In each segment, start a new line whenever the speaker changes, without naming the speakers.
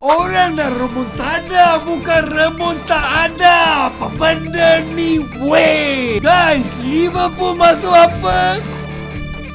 Orang dah remontada, bukan remonta ada. Apa benda ni, weh? Guys, Liverpool masuk apa?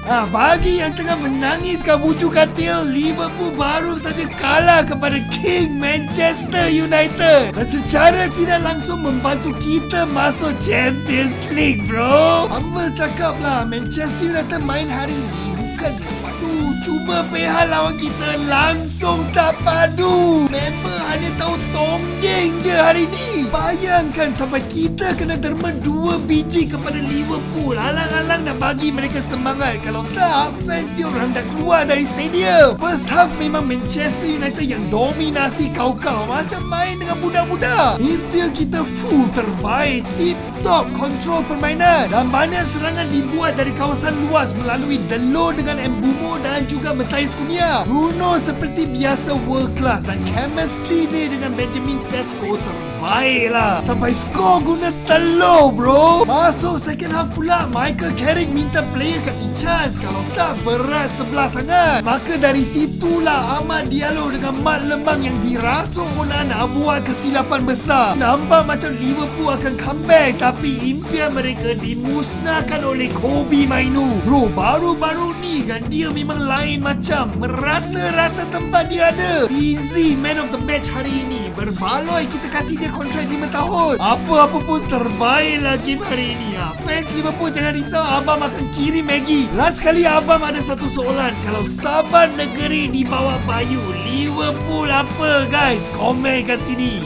Bagi yang tengah menangis kat bucu katil, Liverpool baru saja kalah kepada King Manchester United dan secara tidak langsung membantu kita masuk Champions League, bro. Hamba cakap lah, Manchester United main hari ni bukan dia padu. Cuma pihak lawan kita langsung tak padu. Member hanya tahu tonggeng je hari ni. Bayangkan sampai kita kena derma 2 biji kepada Liverpool. Alang-alang nak bagi mereka semangat. Kalau tak, fans dia orang dah keluar dari stadium. First half memang Manchester United yang dominasi kau-kau. Macam main dengan budak-budak. Midfield kita full terbaik. Tip-top kontrol permainan. Dan banyak serangan dibuat dari kawasan luas melalui Delo dengan Mbumo dan juga Matthias Cunha. Bruno seperti biasa world class dan chemistry dia dengan Benjamin Sesko terbaik lah. Sampai skor guna telur, bro. Masuk second half pula, Michael Carrick minta player kasih chance. Kalau tak, berat sebelah sangat. Maka dari situlah Amad Diallo dengan Mat Lemang yang dirasuk Onana buat kesilapan besar. Nampak macam Liverpool akan comeback, tapi impian mereka dimusnahkan oleh Kobbie Mainoo. Bro, baru-baru ni kan dia memang lain macam. Merata-rata tempat dia ada. Easy man of the match hari ini. Berbaloi kita kasih dia kontrak 5 tahun. Apa-apa pun terbaik lah game hari ini. Fans Liverpool jangan risau, Abang akan kirim Maggi. Last kali Abang ada satu soalan. Kalau Saban Negeri di bawah Bayu, Liverpool apa guys? Komen kat sini.